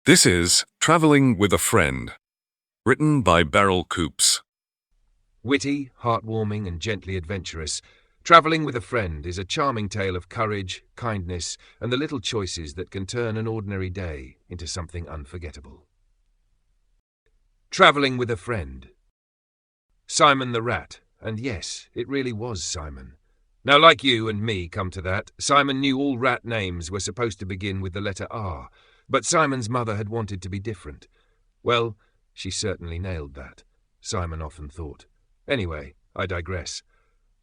This is Traveling with a Friend, written by Beryl Coops. Witty, heartwarming, and gently adventurous, Traveling with a Friend is a charming tale of courage, kindness, and the little choices that can turn an ordinary day into something unforgettable. Traveling with a Friend. Simon the Rat, and yes, it really was Simon. Now, like you and me, come to that, Simon knew all rat names were supposed to begin with the letter R, but Simon's mother had wanted to be different. Well, she certainly nailed that, Simon often thought. Anyway, I digress.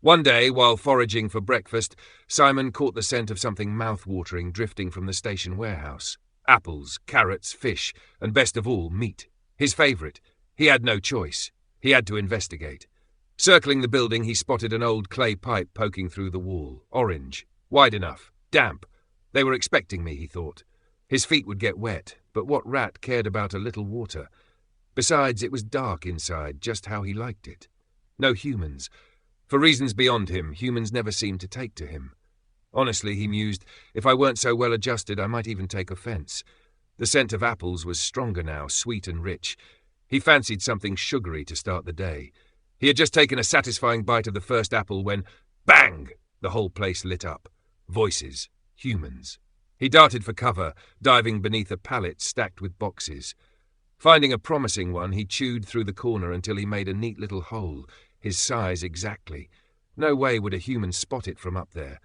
One day, while foraging for breakfast, Simon caught the scent of something mouth-watering drifting from the station warehouse. Apples, carrots, fish, and best of all, meat. His favourite. He had no choice. He had to investigate. Circling the building, he spotted an old clay pipe poking through the wall. Orange. Wide enough. Damp. They were expecting me, he thought. His feet would get wet, but what rat cared about a little water? Besides, it was dark inside, just how he liked it. No humans. For reasons beyond him, humans never seemed to take to him. Honestly, he mused, if I weren't so well adjusted, I might even take offence. The scent of apples was stronger now, sweet and rich. He fancied something sugary to start the day. He had just taken a satisfying bite of the first apple when, bang! The whole place lit up. Voices. Humans. He darted for cover, diving beneath a pallet stacked with boxes. Finding a promising one, he chewed through the corner until he made a neat little hole, his size exactly. No way would a human spot it from up there.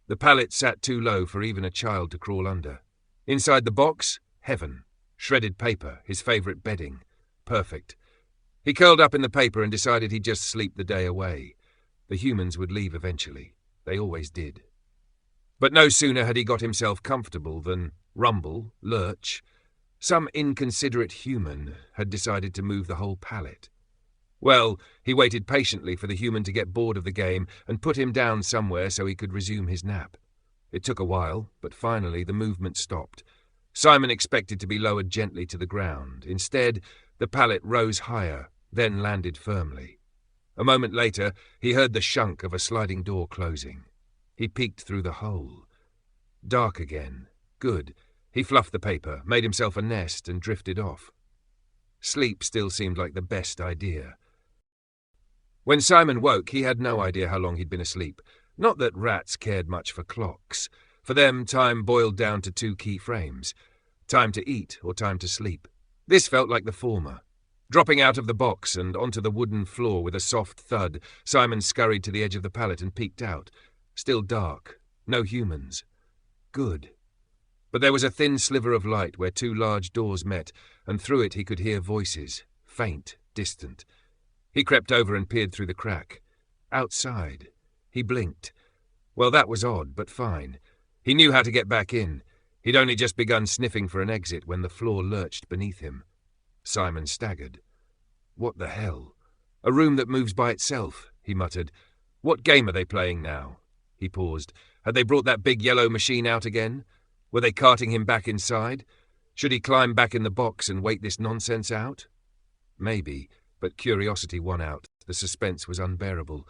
The pallet sat too low for even a child to crawl under. Inside the box, heaven. Shredded paper, his favourite bedding. Perfect. He curled up in the paper and decided he'd just sleep the day away. The humans would leave eventually. They always did. But no sooner had he got himself comfortable than rumble, lurch. Some inconsiderate human had decided to move the whole pallet. Well, he waited patiently for the human to get bored of the game and put him down somewhere so he could resume his nap. It took a while, but finally the movement stopped. Simon expected to be lowered gently to the ground. Instead, the pallet rose higher, then landed firmly. A moment later, he heard the shunk of a sliding door closing. He peeked through the hole. Dark again. Good. He fluffed the paper, made himself a nest, and drifted off. Sleep still seemed like the best idea. When Simon woke, he had no idea how long he'd been asleep. Not that rats cared much for clocks. For them, time boiled down to two key frames. Time to eat or time to sleep. This felt like the former. Dropping out of the box and onto the wooden floor with a soft thud, Simon scurried to the edge of the pallet and peeked out. Still dark. No humans. Good. But there was a thin sliver of light where two large doors met, and through it he could hear voices. Faint, distant. He crept over and peered through the crack. Outside. He blinked. Well, that was odd, but fine. He knew how to get back in. He'd only just begun sniffing for an exit when the floor lurched beneath him. Simon staggered. What the hell? A room that moves by itself, he muttered. What game are they playing now? He paused. Had they brought that big yellow machine out again? Were they carting him back inside? Should he climb back in the box and wait this nonsense out? Maybe, but curiosity won out. The suspense was unbearable.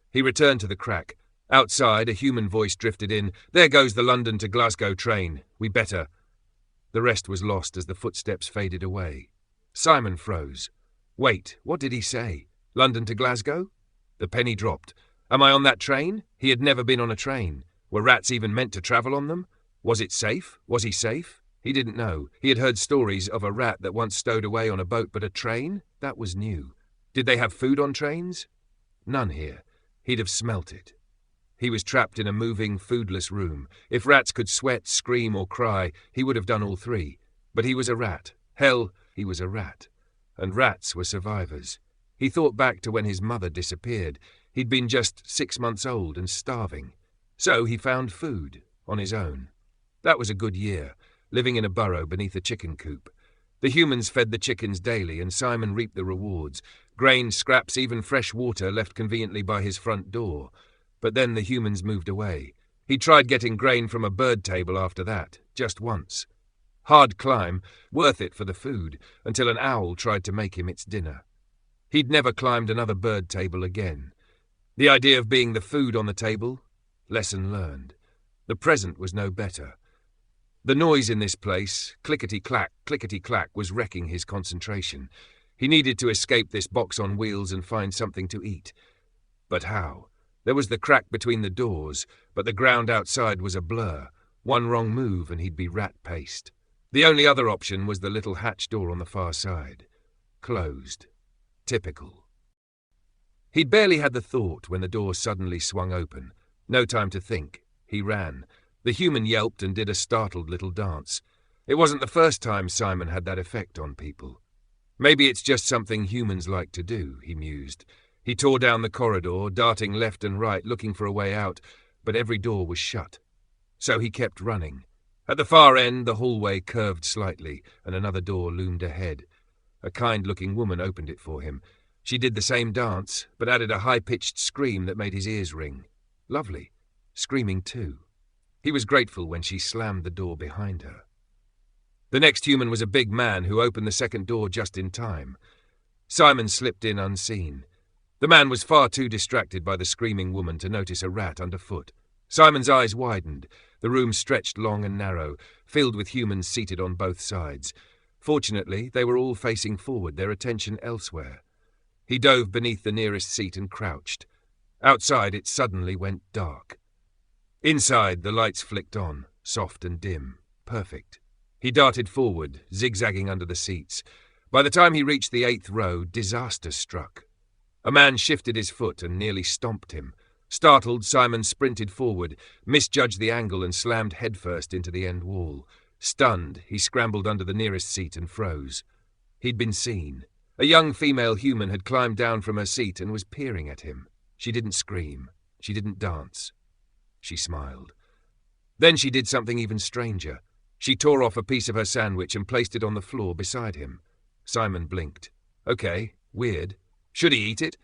He returned to the crack. Outside, a human voice drifted in. There goes the London to Glasgow train. We better. The rest was lost as the footsteps faded away. Simon froze. Wait, what did he say? London to Glasgow? The penny dropped. Am I on that train? He had never been on a train. Were rats even meant to travel on them? Was it safe? Was he safe? He didn't know. He had heard stories of a rat that once stowed away on a boat, but a train? That was new. Did they have food on trains? None here. He'd have smelt it. He was trapped in a moving, foodless room. If rats could sweat, scream, or cry, he would have done all three. But he was a rat. Hell, he was a rat. And rats were survivors. He thought back to when his mother disappeared. He'd been just 6 months old and starving. So he found food, on his own. That was a good year, living in a burrow beneath a chicken coop. The humans fed the chickens daily, and Simon reaped the rewards. Grain, scraps, even fresh water left conveniently by his front door. But then the humans moved away. He tried getting grain from a bird table after that, just once. Hard climb, worth it for the food, until an owl tried to make him its dinner. He'd never climbed another bird table again. The idea of being the food on the table? Lesson learned. The present was no better. The noise in this place, clickety-clack, was wrecking his concentration. He needed to escape this box on wheels and find something to eat. But how? There was the crack between the doors, but the ground outside was a blur. One wrong move and he'd be rat-paced. The only other option was the little hatch door on the far side. Closed. Typical. He'd barely had the thought when the door suddenly swung open. No time to think. He ran. The human yelped and did a startled little dance. It wasn't the first time Simon had that effect on people. Maybe it's just something humans like to do, he mused. He tore down the corridor, darting left and right, looking for a way out, but every door was shut. So he kept running. At the far end, the hallway curved slightly, and another door loomed ahead. A kind-looking woman opened it for him. She did the same dance, but added a high-pitched scream that made his ears ring. Lovely. Screaming too. He was grateful when she slammed the door behind her. The next human was a big man who opened the second door just in time. Simon slipped in unseen. The man was far too distracted by the screaming woman to notice a rat underfoot. Simon's eyes widened. The room stretched long and narrow, filled with humans seated on both sides. Fortunately, they were all facing forward, their attention elsewhere. He dove beneath the nearest seat and crouched. Outside, it suddenly went dark. Inside, the lights flicked on, soft and dim. Perfect. He darted forward, zigzagging under the seats. By the time he reached the 8th row, disaster struck. A man shifted his foot and nearly stomped him. Startled, Simon sprinted forward, misjudged the angle and slammed headfirst into the end wall. Stunned, he scrambled under the nearest seat and froze. He'd been seen. A young female human had climbed down from her seat and was peering at him. She didn't scream. She didn't dance. She smiled. Then she did something even stranger. She tore off a piece of her sandwich and placed it on the floor beside him. Simon blinked. Okay, weird. Should he eat it?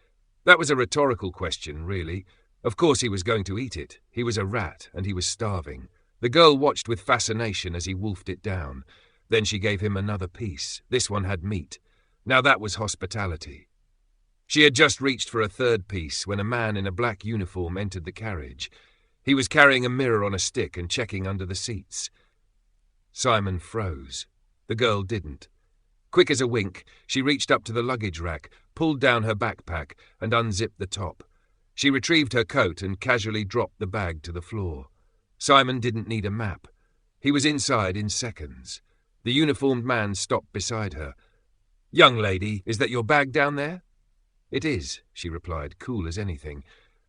That was a rhetorical question, really. Of course he was going to eat it. He was a rat, and he was starving. The girl watched with fascination as he wolfed it down. Then she gave him another piece. This one had meat. Now that was hospitality. She had just reached for a third piece when a man in a black uniform entered the carriage. He was carrying a mirror on a stick and checking under the seats. Simon froze. The girl didn't. Quick as a wink, she reached up to the luggage rack, pulled down her backpack, and unzipped the top. She retrieved her coat and casually dropped the bag to the floor. Simon didn't need a map. He was inside in seconds. The uniformed man stopped beside her. "Young lady, is that your bag down there?" "It is," she replied, cool as anything.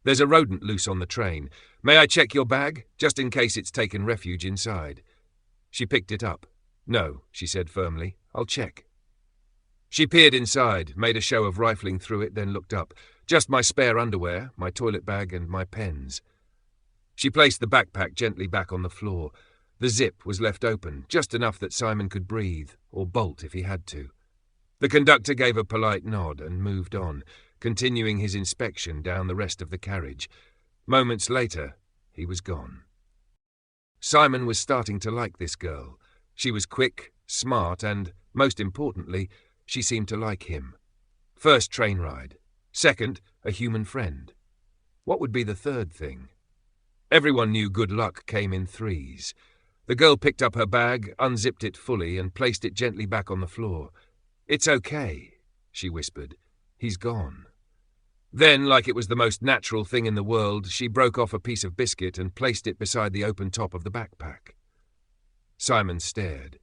"There's a rodent loose on the train. May I check your bag, just in case it's taken refuge inside?" She picked it up. "No," she said firmly. "I'll check." She peered inside, made a show of rifling through it, then looked up. "Just my spare underwear, my toilet bag and my pens." She placed the backpack gently back on the floor. The zip was left open, just enough that Simon could breathe, or bolt if he had to. The conductor gave a polite nod and moved on, continuing his inspection down the rest of the carriage. Moments later, he was gone. Simon was starting to like this girl. She was quick, smart, and, most importantly, she seemed to like him. First train ride. Second, a human friend. What would be the third thing? Everyone knew good luck came in threes. The girl picked up her bag, unzipped it fully, and placed it gently back on the floor. "It's okay," she whispered. "He's gone." Then, like it was the most natural thing in the world, she broke off a piece of biscuit and placed it beside the open top of the backpack. Simon stared.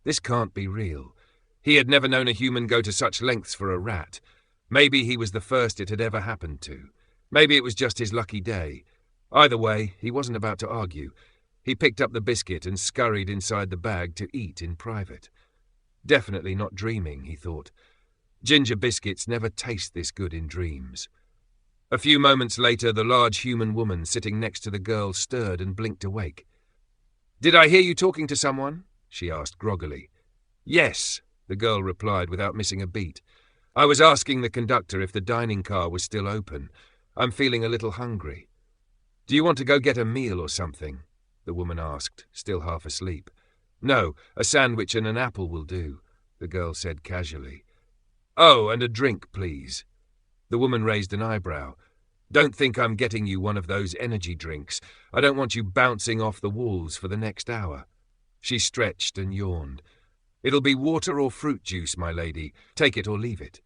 This can't be real. He had never known a human go to such lengths for a rat. Maybe he was the first it had ever happened to. Maybe it was just his lucky day. Either way, he wasn't about to argue. He picked up the biscuit and scurried inside the bag to eat in private. Definitely not dreaming, he thought. Ginger biscuits never taste this good in dreams. A few moments later, the large human woman sitting next to the girl stirred and blinked awake. "Did I hear you talking to someone?" she asked groggily. "Yes," the girl replied without missing a beat. "I was asking the conductor if the dining car was still open. I'm feeling a little hungry." "Do you want to go get a meal or something?" the woman asked, still half asleep. "No, a sandwich and an apple will do," the girl said casually. "Oh, and a drink, please." The woman raised an eyebrow. "Don't think I'm getting you one of those energy drinks. I don't want you bouncing off the walls for the next hour." She stretched and yawned. "It'll be water or fruit juice, my lady. Take it or leave it."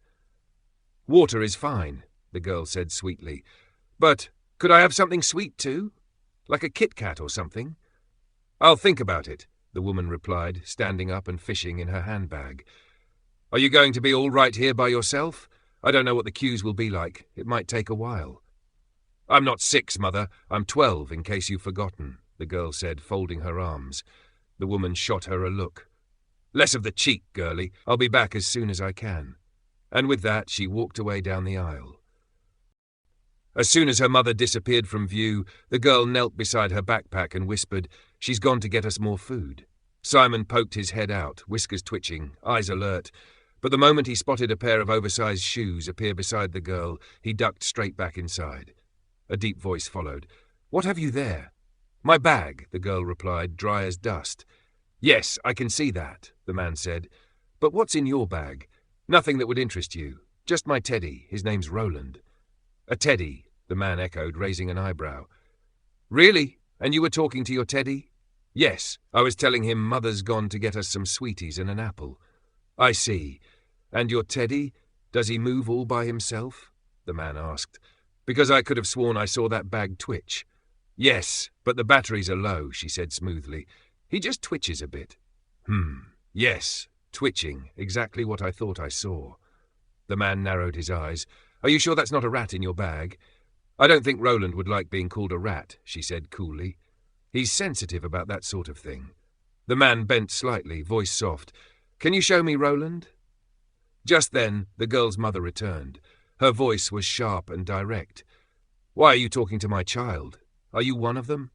"Water is fine," the girl said sweetly. "But could I have something sweet too? Like a Kit Kat or something?" "I'll think about it," the woman replied, standing up and fishing in her handbag. "Are you going to be all right here by yourself? I don't know what the queues will be like. It might take a while." "I'm not 6, Mother. I'm 12, in case you've forgotten," the girl said, folding her arms. The woman shot her a look. "Less of the cheek, girlie. I'll be back as soon as I can." And with that, she walked away down the aisle. As soon as her mother disappeared from view, the girl knelt beside her backpack and whispered, "She's gone to get us more food." Simon poked his head out, whiskers twitching, eyes alert. But the moment he spotted a pair of oversized shoes appear beside the girl, he ducked straight back inside. A deep voice followed. "What have you there?" "My bag," the girl replied, dry as dust. "Yes, I can see that," the man said. "But what's in your bag?" "Nothing that would interest you. Just my teddy. His name's Roland." "A teddy," the man echoed, raising an eyebrow. "Really? And you were talking to your teddy?" "Yes, I was telling him Mother's gone to get us some sweeties and an apple." "I see. And your teddy, does he move all by himself?" the man asked. "Because I could have sworn I saw that bag twitch." "Yes, but the batteries are low," she said smoothly. "He just twitches a bit." Yes, twitching, exactly what I thought I saw." The man narrowed his eyes. "Are you sure that's not a rat in your bag?" "I don't think Roland would like being called a rat," she said coolly. "He's sensitive about that sort of thing." The man bent slightly, voice soft. "Can you show me Roland?" Just then, the girl's mother returned. Her voice was sharp and direct. "Why are you talking to my child? Are you one of them?"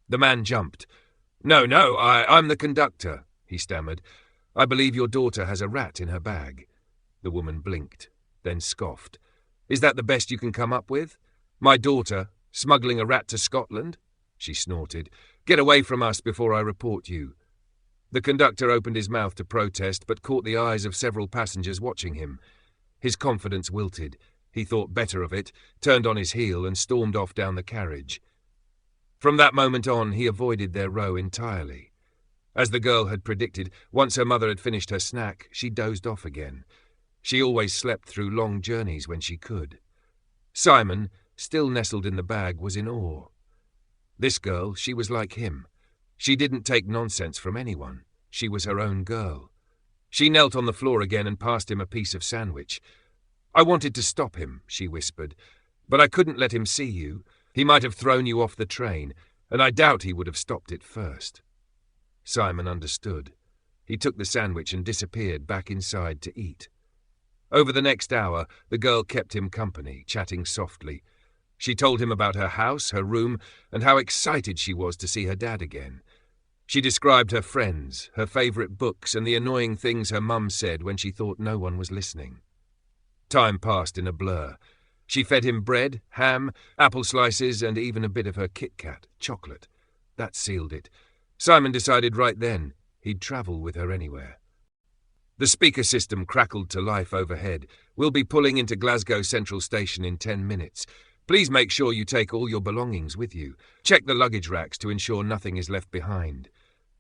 The man jumped. No, I'm the conductor," he stammered. "I believe your daughter has a rat in her bag." The woman blinked, then scoffed. "Is that the best you can come up with? My daughter, smuggling a rat to Scotland?" She snorted. "Get away from us before I report you." The conductor opened his mouth to protest, but caught the eyes of several passengers watching him. His confidence wilted. He thought better of it, turned on his heel and stormed off down the carriage. From that moment on, he avoided their row entirely. As the girl had predicted, once her mother had finished her snack, she dozed off again. She always slept through long journeys when she could. Simon, still nestled in the bag, was in awe. This girl, she was like him. She didn't take nonsense from anyone. She was her own girl. She knelt on the floor again and passed him a piece of sandwich. "I wanted to stop him," she whispered, "but I couldn't let him see you. He might have thrown you off the train, and I doubt he would have stopped it first." Simon understood. He took the sandwich and disappeared back inside to eat. Over the next hour, the girl kept him company, chatting softly. She told him about her house, her room, and how excited she was to see her dad again. She described her friends, her favourite books, and the annoying things her mum said when she thought no one was listening. Time passed in a blur. She fed him bread, ham, apple slices, and even a bit of her Kit Kat, chocolate. That sealed it. Simon decided right then he'd travel with her anywhere. The speaker system crackled to life overhead. "We'll be pulling into Glasgow Central Station in 10 minutes. Please make sure you take all your belongings with you. Check the luggage racks to ensure nothing is left behind.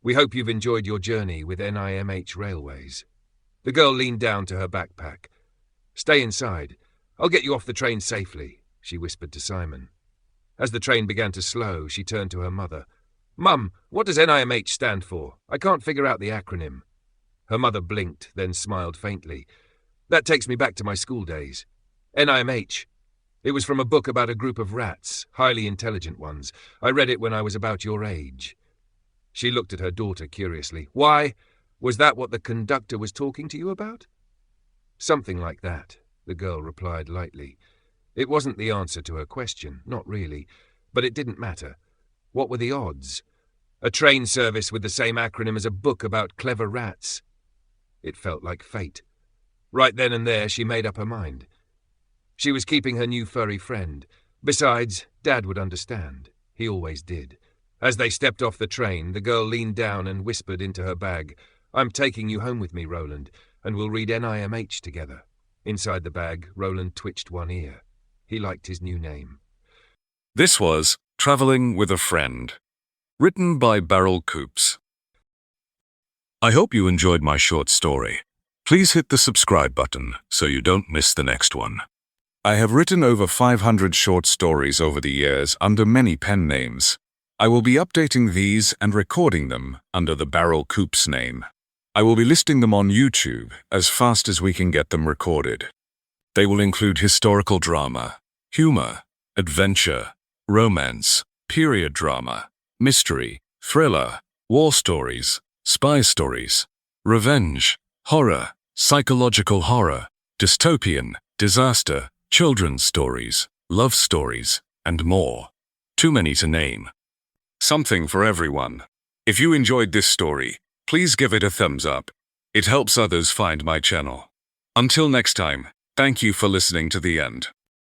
We hope you've enjoyed your journey with NIMH Railways." The girl leaned down to her backpack. "Stay inside. I'll get you off the train safely," she whispered to Simon. As the train began to slow, she turned to her mother. "Mum, what does NIMH stand for? I can't figure out the acronym." Her mother blinked, then smiled faintly. "That takes me back to my school days. NIMH. It was from a book about a group of rats, highly intelligent ones. I read it when I was about your age." She looked at her daughter curiously. "Why? Was that what the conductor was talking to you about?" "Something like that," the girl replied lightly. It wasn't the answer to her question, not really, but it didn't matter. What were the odds? A train service with the same acronym as a book about clever rats. It felt like fate. Right then and there, she made up her mind. She was keeping her new furry friend. Besides, Dad would understand. He always did. As they stepped off the train, the girl leaned down and whispered into her bag, "I'm taking you home with me, Roland, and we'll read NIMH together." Inside the bag, Roland twitched one ear. He liked his new name. This was Traveling with a Friend, written by Beryl Coops. I hope you enjoyed my short story. Please hit the subscribe button so you don't miss the next one. I have written over 500 short stories over the years under many pen names. I will be updating these and recording them under the Barrel Coop's name. I will be listing them on YouTube as fast as we can get them recorded. They will include historical drama, humor, adventure, romance, period drama, mystery, thriller, war stories, spy stories, revenge, horror, psychological horror, dystopian, disaster, children's stories, love stories, and more. Too many to name. Something for everyone. If you enjoyed this story, please give it a thumbs up. It helps others find my channel. Until next time, thank you for listening to the end.